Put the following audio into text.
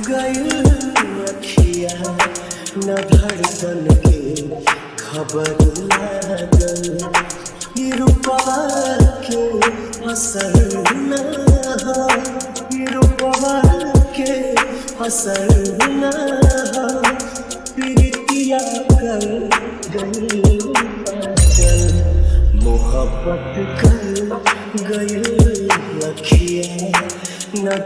गयल अखिया न धड़कन के खबर लागल ई रूपवा के असर न हो ई रूपवा के असर न हो प्रीतिया कर गई पागल मोहब्बत कर गई अखिया न